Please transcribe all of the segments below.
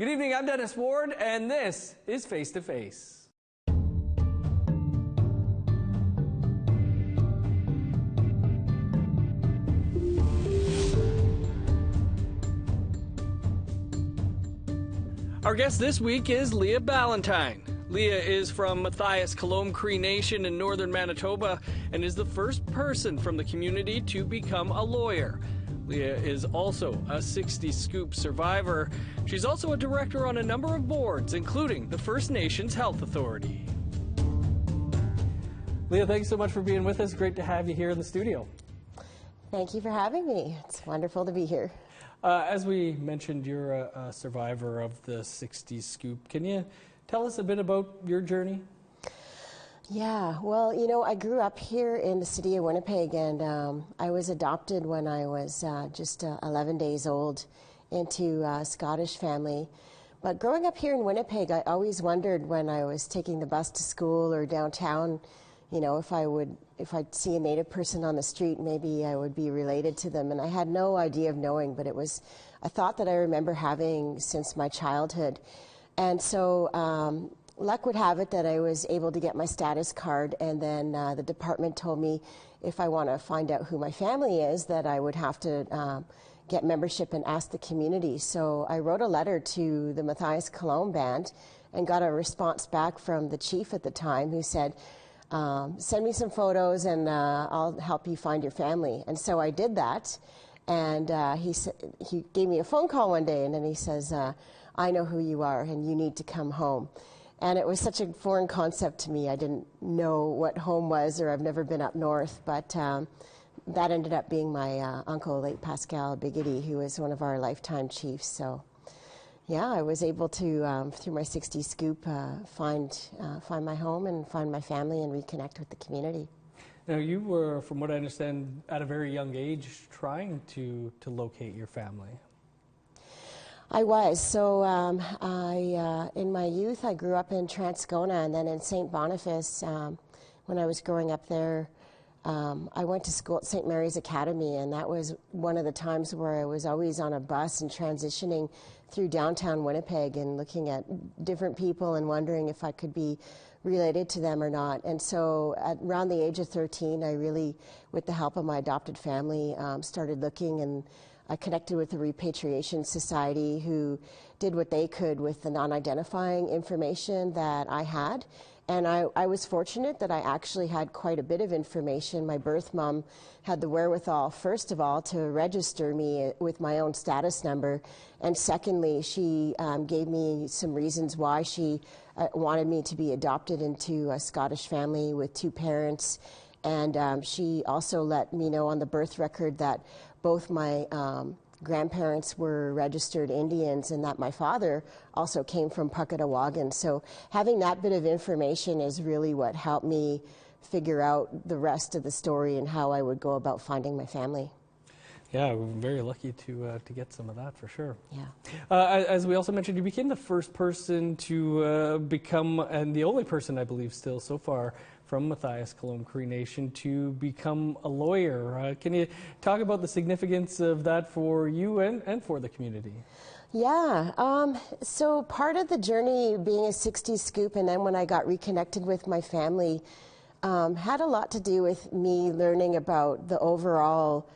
Good evening, I'm Dennis Ward, and this is Face to Face. Our guest this week is Leah Ballantyne. Leah is from Matthias-Calome Cree Nation in northern Manitoba and is the first person from the community to become a lawyer. Leah is also a 60 Scoop survivor. She's also a director on a number of boards, including the First Nations Health Authority. Leah, thanks so much for being with us. Great to have you here in the studio. Thank you for having me. It's wonderful to be here. As we mentioned, you're a survivor of the 60 Scoop. Can you tell us a bit about your journey? Yeah, well, you know, I grew up here in the city of Winnipeg, and I was adopted when I was just 11 days old into a Scottish family. But growing up here in Winnipeg, I always wondered when I was taking the bus to school or downtown, you know, if I'd see a Native person on the street, maybe I would be related to them. And I had no idea of knowing, but it was a thought that I remember having since my childhood. And so luck would have it that I was able to get my status card, and then the department told me if I want to find out who my family is, that I would have to get membership and ask the community. So I wrote a letter to the Matthias-Calome band and got a response back from the chief at the time, who said, send me some photos and I'll help you find your family. And so I did that, and he gave me a phone call one day, and then he says, I know who you are and you need to come home. And it was such a foreign concept to me. I didn't know what home was, or I've never been up north, but that ended up being my uncle, late Pascal Biggity, who was one of our lifetime chiefs. So yeah, I was able to, through my 60 Scoop, find my home and find my family and reconnect with the community. Now, you were, from what I understand, at a very young age trying to locate your family. I was. So in my youth, I grew up in Transcona, and then in St. Boniface. When I was growing up there, I went to school at St. Mary's Academy, and that was one of the times where I was always on a bus and transitioning through downtown Winnipeg and looking at different people and wondering if I could be related to them or not. And so around the age of 13, I really, with the help of my adopted family, started looking, and I connected with the Repatriation Society, who did what they could with the non-identifying information that I had. And I was fortunate that I actually had quite a bit of information. My birth mom had the wherewithal, first of all, to register me with my own status number. And secondly, she gave me some reasons why she wanted me to be adopted into a Scottish family with two parents. And she also let me know on the birth record that both my grandparents were registered Indians, and that my father also came from Puckatawagan. So having that bit of information is really what helped me figure out the rest of the story and how I would go about finding my family. Yeah, we're very lucky to get some of that, for sure. Yeah. As we also mentioned, you became the first person to become, and the only person, I believe, still so far, from Matthias-Calome Cree Nation to become a lawyer. Can you talk about the significance of that for you and for the community? Yeah, so part of the journey being a 60 Scoop, and then when I got reconnected with my family, had a lot to do with me learning about the overall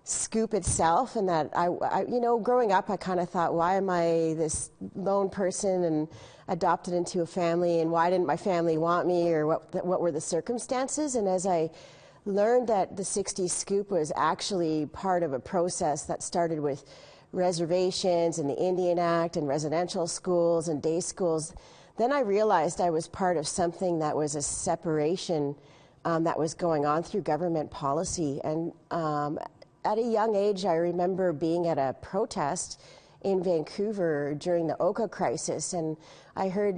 Scoop itself, and that I you know, growing up, I kind of thought, why am I this lone person and adopted into a family, and why didn't my family want me, or what were the circumstances? And as I learned that the 60 Scoop was actually part of a process that started with reservations and the Indian Act and residential schools and day schools, then I realized I was part of something that was a separation that was going on through government policy. And at a young age, I remember being at a protest in Vancouver during the Oka crisis, and I heard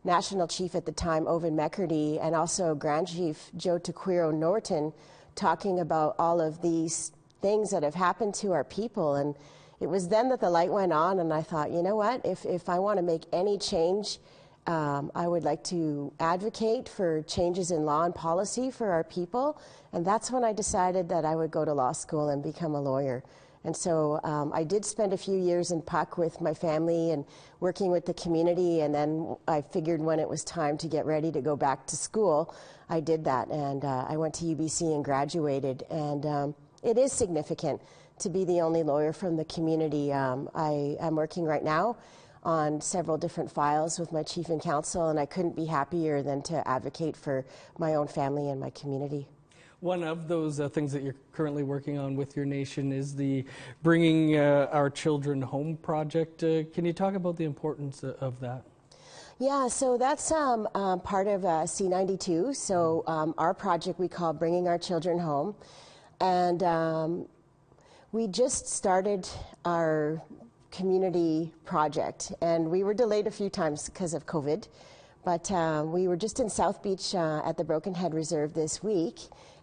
National Chief at the time, Owen McCurdy, and also Grand Chief Joe Taquiro Norton talking about all of these things that have happened to our people. And it was then that the light went on, and I thought, you know what, if I want to make any change, I would like to advocate for changes in law and policy for our people. And that's when I decided that I would go to law school and become a lawyer. And so I did spend a few years in Puck with my family and working with the community, and then I figured when it was time to get ready to go back to school, I did that, and I went to UBC and graduated, and it is significant to be the only lawyer from the community. I am working right now on several different files with my chief and counsel, and I couldn't be happier than to advocate for my own family and my community. One of those things that you're currently working on with your nation is the Bringing Our Children Home project. Can you talk about the importance of that? Yeah, so that's part of C92. So our project we call Bringing Our Children Home. And we just started our community project, and we were delayed a few times because of COVID. But we were just in South Beach at the Broken Head Reserve this week,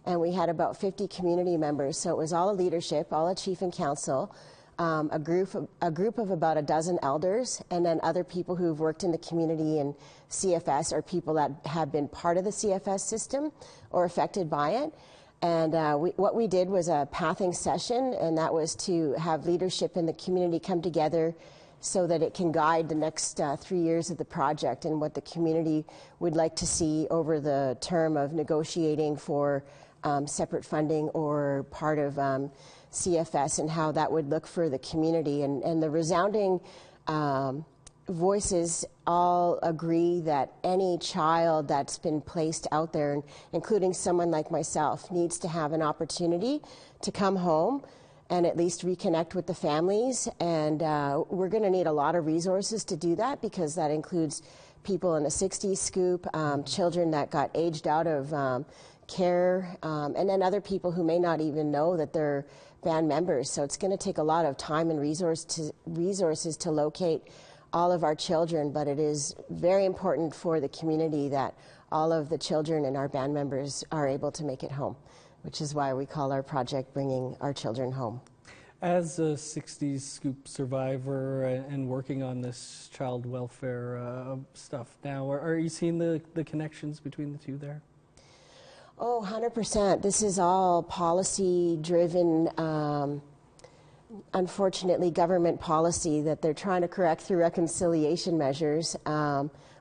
and we had about 50 community members. So it was all a leadership, all a chief and council, a group of about a dozen elders, and then other people who've worked in the community in CFS, or people that have been part of the CFS system or affected by it. And what we did was a pathing session, and that was to have leadership in the community come together so that it can guide the next 3 years of the project and what the community would like to see over the term of negotiating for separate funding or part of CFS, and how that would look for the community. And the resounding voices all agree that any child that's been placed out there, including someone like myself, needs to have an opportunity to come home and at least reconnect with the families. And we're going to need a lot of resources to do that, because that includes people in a 60s scoop, children that got aged out of care, and then other people who may not even know that they're band members. So it's going to take a lot of time and resources to locate all of our children, but it is very important for the community that all of the children and our band members are able to make it home, which is why we call our project Bringing Our Children Home. As a 60s scoop survivor and working on this child welfare stuff now, are you seeing the connections between the two there? Oh, 100%. This is all policy-driven, unfortunately, government policy that they're trying to correct through reconciliation measures.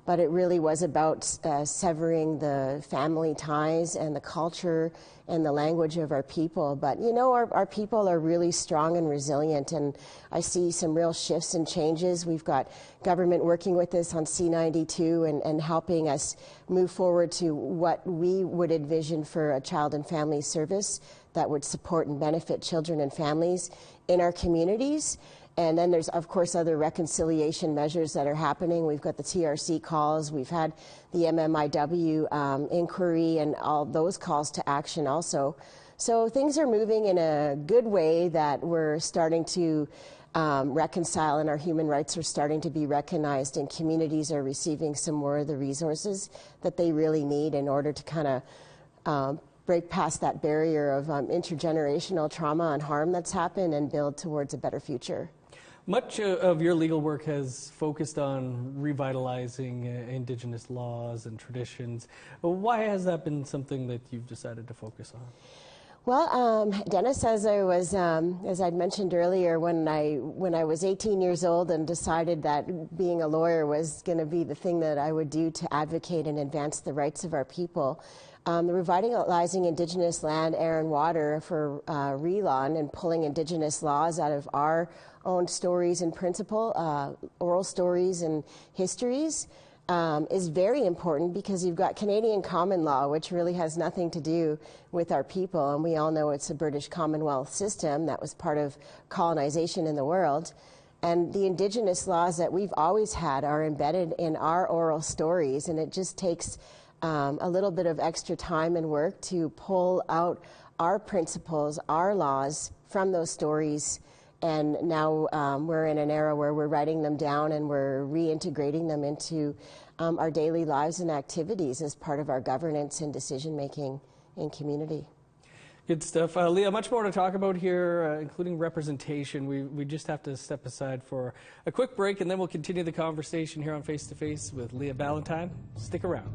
But it really was about severing the family ties and the culture and the language of our people. But you know, our people are really strong and resilient, and I see some real shifts and changes. We've got government working with us on C92 and helping us move forward to what we would envision for a child and family service that would support and benefit children and families in our communities. And then there's, of course, other reconciliation measures that are happening. We've got the TRC calls. We've had the MMIW inquiry and all those calls to action also. So things are moving in a good way, that we're starting to reconcile, and our human rights are starting to be recognized, and communities are receiving some more of the resources that they really need in order to kind of break past that barrier of intergenerational trauma and harm that's happened and build towards a better future. Much of your legal work has focused on revitalizing Indigenous laws and traditions. Why has that been something that you've decided to focus on? Well, Dennis, as I'd mentioned earlier, when I was 18 years old and decided that being a lawyer was going to be the thing that I would do to advocate and advance the rights of our people, the Revitalizing Indigenous Land, Air and Water for RELAN, and pulling Indigenous laws out of our own stories and principle, oral stories and histories, is very important, because you've got Canadian common law, which really has nothing to do with our people, and we all know it's a British Commonwealth system that was part of colonization in the world. And the Indigenous laws that we've always had are embedded in our oral stories, and it just takes a little bit of extra time and work to pull out our principles, our laws from those stories. And now we're in an era where we're writing them down and we're reintegrating them into our daily lives and activities as part of our governance and decision-making in community. Good stuff. Leah, much more to talk about here, including representation. We just have to step aside for a quick break, and then we'll continue the conversation here on Face to Face with Leah Ballantyne. Stick around.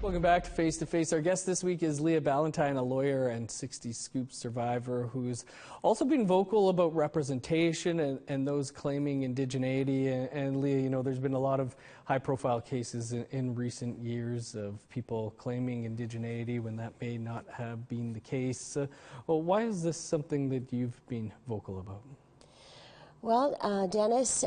Welcome back to Face to Face. Our guest this week is Leah Ballantyne, a lawyer and 60 Scoop survivor who's also been vocal about representation and those claiming indigeneity. And Leah, you know, there's been a lot of high-profile cases in recent years of people claiming indigeneity when that may not have been the case. Well, why is this something that you've been vocal about? Well, Dennis,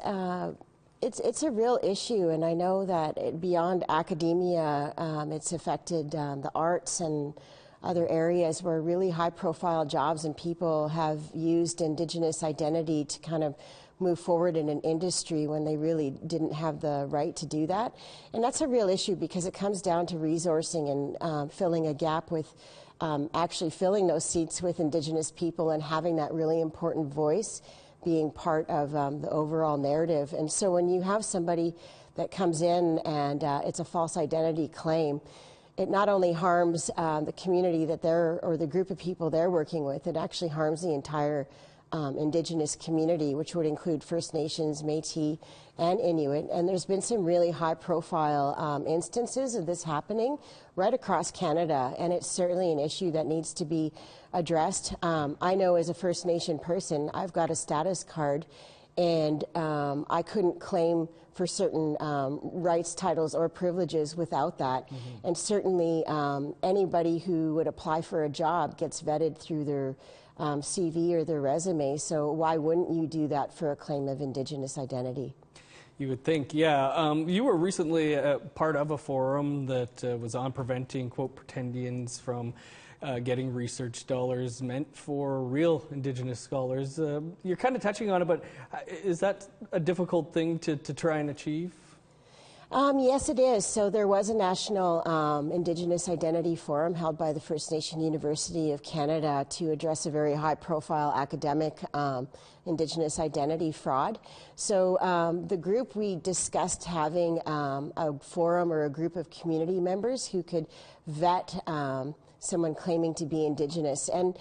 it's a real issue, and I know that beyond academia, it's affected the arts and other areas where really high-profile jobs and people have used Indigenous identity to kind of move forward in an industry when they really didn't have the right to do that. And that's a real issue because it comes down to resourcing and filling a gap with actually filling those seats with Indigenous people and having that really important voice being part of the overall narrative. And so when you have somebody that comes in and it's a false identity claim, it not only harms the community that they're, or the group of people they're working with, it actually harms the entire Indigenous community, which would include First Nations, Métis, and Inuit. And there's been some really high-profile instances of this happening right across Canada, and it's certainly an issue that needs to be addressed. I know as a First Nation person, I've got a status card, and I couldn't claim for certain rights, titles, or privileges without that. Mm-hmm. And certainly anybody who would apply for a job gets vetted through their CV or their resume, so why wouldn't you do that for a claim of Indigenous identity? You would think, yeah. You were recently part of a forum that was on preventing, quote, pretendians from getting research dollars meant for real Indigenous scholars. You're kind of touching on it, but is that a difficult thing to try and achieve? Yes, it is. So there was a national Indigenous Identity Forum held by the First Nation University of Canada to address a very high-profile academic Indigenous identity fraud. So the group, we discussed having a forum or a group of community members who could vet someone claiming to be Indigenous. And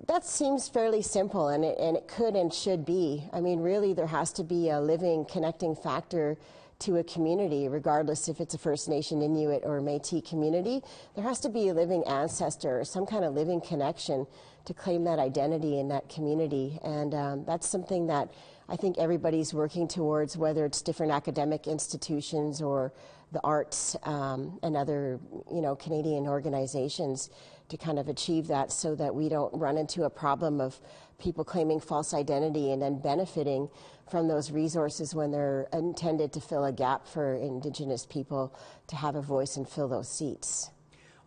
that seems fairly simple, and it could and should be. I mean, really, there has to be a living, connecting factor to a community, regardless if it's a First Nation, Inuit, or Métis community. There has to be a living ancestor or some kind of living connection to claim that identity in that community. And that's something that I think everybody's working towards, whether it's different academic institutions or the arts and other, you know, Canadian organizations, to kind of achieve that so that we don't run into a problem of people claiming false identity and then benefiting from those resources when they're intended to fill a gap for Indigenous people to have a voice and fill those seats.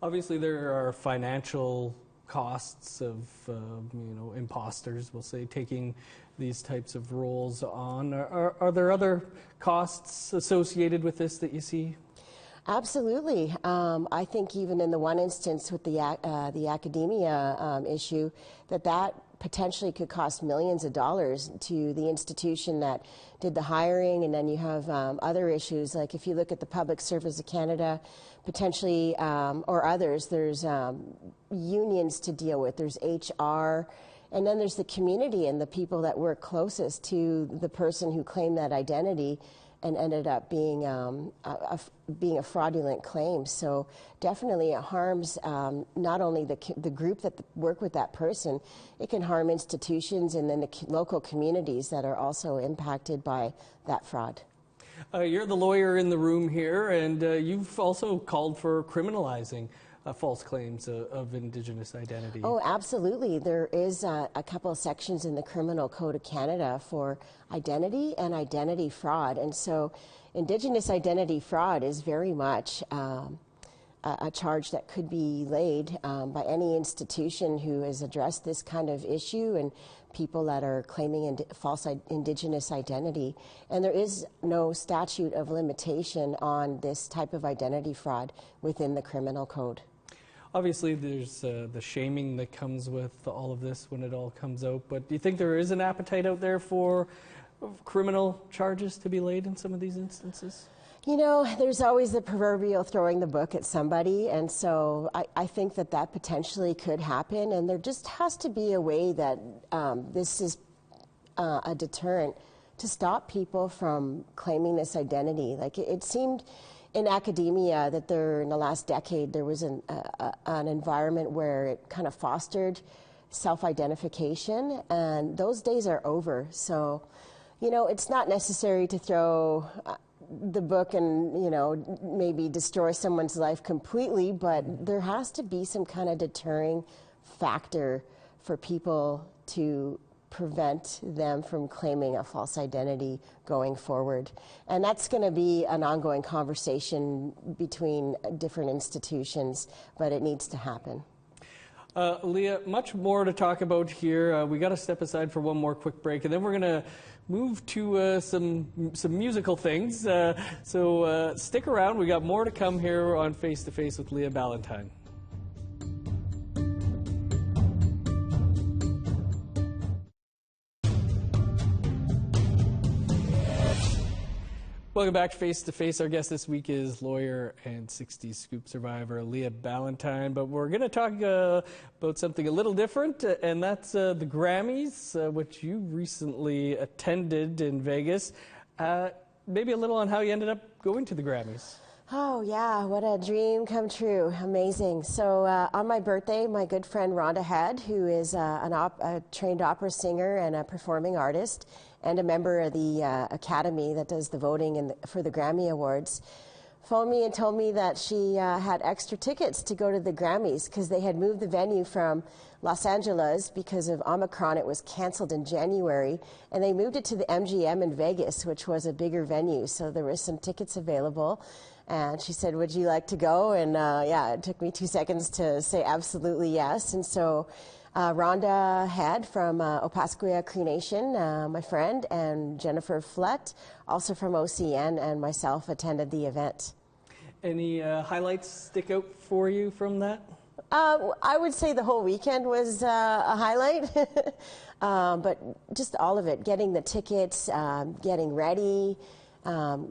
Obviously, there are financial costs of, you know, imposters, we'll say, taking these types of roles on. Are there other costs associated with this that you see? Absolutely. I think even in the one instance with the academia issue, that potentially could cost millions of dollars to the institution that did the hiring, and then you have other issues, like if you look at the Public Service of Canada, potentially, or others, there's unions to deal with, there's HR, and then there's the community and the people that work closest to the person who claimed that identity and ended up being a fraudulent claim. So definitely it harms not only the group that work with that person, it can harm institutions and then the local communities that are also impacted by that fraud. You're the lawyer in the room here, and you've also called for criminalizing false claims of Indigenous identity. Oh, absolutely. There is a couple of sections in the Criminal Code of Canada for identity and identity fraud. And so Indigenous identity fraud is very much a charge that could be laid by any institution who has addressed this kind of issue and people that are claiming false Indigenous identity. And there is no statute of limitation on this type of identity fraud within the Criminal Code. Obviously, there's the shaming that comes with all of this when it all comes out, but do you think there is an appetite out there for criminal charges to be laid in some of these instances? You know, there's always the proverbial throwing the book at somebody, and so I think that potentially could happen, and there just has to be a way that this is a deterrent to stop people from claiming this identity. Like it seemed in academia that in the last decade, there was an environment where it kind of fostered self-identification, and those days are over. So, you know, it's not necessary to throw the book and, you know, maybe destroy someone's life completely, but there has to be some kind of deterring factor for people to prevent them from claiming a false identity going forward. And that's going to be an ongoing conversation between different institutions, but it needs to happen. Leah, much more to talk about here. We got to step aside for one more quick break, and then we're going to move to some musical things. So stick around. We got more to come here on Face to Face with Leah Ballantyne. Welcome back to Face to Face. Our guest this week is lawyer and 60s scoop survivor Leah Ballantyne. But we're going to talk about something a little different, and that's the Grammys, which you recently attended in Vegas. Maybe a little on how you ended up going to the Grammys. Oh, yeah, what a dream come true. Amazing. So on my birthday, my good friend Rhonda Head, who is a trained opera singer and a performing artist, and a member of the Academy that does the voting for the Grammy Awards, phoned me and told me that she had extra tickets to go to the Grammys because they had moved the venue from Los Angeles because of Omicron. It was canceled in January, and they moved it to the MGM in Vegas, which was a bigger venue. So there were some tickets available. And she said, would you like to go? And yeah, it took me 2 seconds to say absolutely yes. And so Rhonda Head from Opaskwayak Cree Nation, my friend, and Jennifer Flett, also from OCN, and myself attended the event. Any highlights stick out for you from that? I would say the whole weekend was a highlight, but just all of it, getting the tickets, getting ready,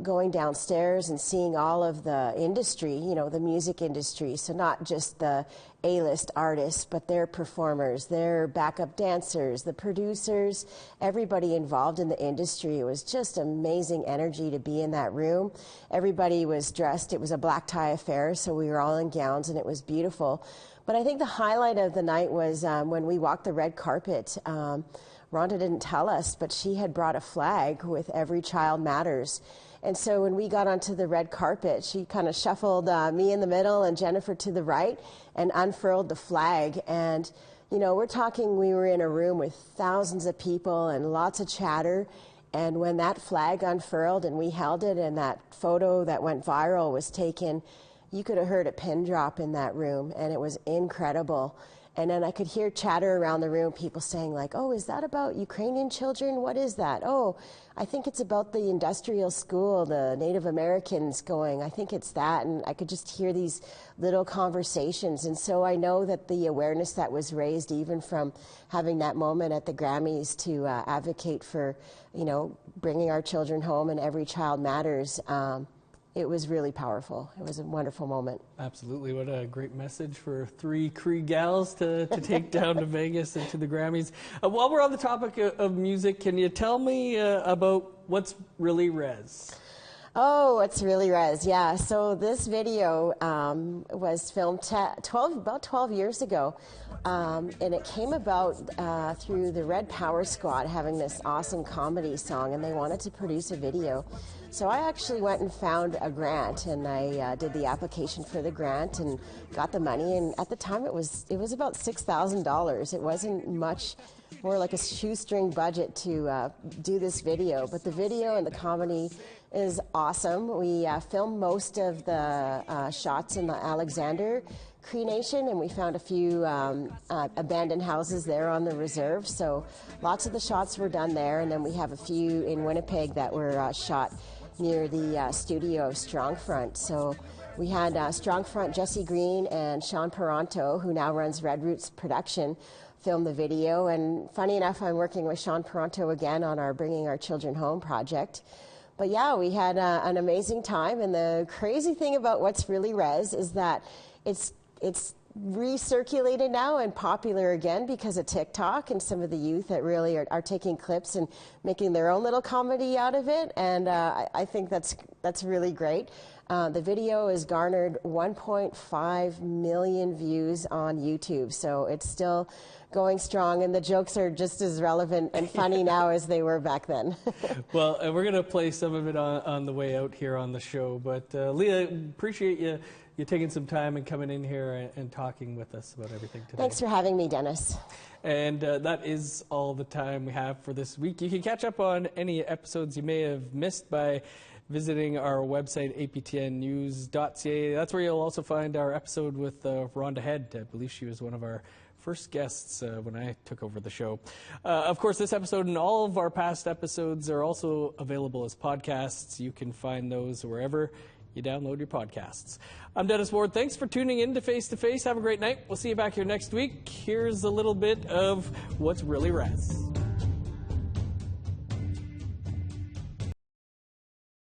going downstairs and seeing all of the industry, you know, the music industry. So not just the A-list artists, but their performers, their backup dancers, the producers, everybody involved in the industry. It was just amazing energy to be in that room. Everybody was dressed. It was a black tie affair, so we were all in gowns, and it was beautiful. But I think the highlight of the night was when we walked the red carpet. Rhonda didn't tell us, but she had brought a flag with Every Child Matters. And so when we got onto the red carpet, she kind of shuffled me in the middle and Jennifer to the right and unfurled the flag. And, you know, we're talking, we were in a room with thousands of people and lots of chatter. And when that flag unfurled and we held it and that photo that went viral was taken, you could have heard a pin drop in that room, and it was incredible. And then I could hear chatter around the room, people saying like, oh, is that about Ukrainian children? What is that? Oh, I think it's about the industrial school, the Native Americans going, I think it's that. And I could just hear these little conversations. And so I know that the awareness that was raised even from having that moment at the Grammys to advocate for, you know, bringing our children home and Every Child Matters, it was really powerful. It was a wonderful moment. Absolutely. What a great message for 3 Cree gals to take down to Vegas and to the Grammys. While we're on the topic of music, can you tell me about what's Really Rez? Oh, it's Really Rez, yeah. So this video was filmed about 12 years ago, and it came about through the Red Power Squad having this awesome comedy song, and they wanted to produce a video. So I actually went and found a grant, and I did the application for the grant and got the money. And at the time, it was about $6,000. It wasn't much, more like a shoestring budget to do this video. But the video and the comedy is awesome. We filmed most of the shots in the Alexander Cree Nation, and we found a few abandoned houses there on the reserve. So lots of the shots were done there, and then we have a few in Winnipeg that were shot near the studio of Strongfront. So we had Strongfront Jesse Green and Sean Peranto, who now runs Red Roots Production, film the video. And funny enough, I'm working with Sean Peranto again on our Bringing Our Children Home project. But yeah, we had an amazing time. And the crazy thing about What's Really Rez is that it's recirculated now and popular again because of TikTok and some of the youth that really are taking clips and making their own little comedy out of it, and I think that's really great. The video has garnered 1.5 million views on YouTube, so it's still going strong, and the jokes are just as relevant and funny now as they were back then. Well, we're going to play some of it on the way out here on the show, but Leah, appreciate you taking some time and coming in here and talking with us about everything today. Thanks for having me, Dennis. And that is all the time we have for this week. You can catch up on any episodes you may have missed by visiting our website, aptnnews.ca. That's where you'll also find our episode with Rhonda Head. I believe she was one of our first guests when I took over the show. Of course, this episode and all of our past episodes are also available as podcasts. You can find those wherever you download your podcasts. I'm Dennis Ward. Thanks for tuning in to Face to Face. Have a great night. We'll see you back here next week. Here's a little bit of what's really Rez.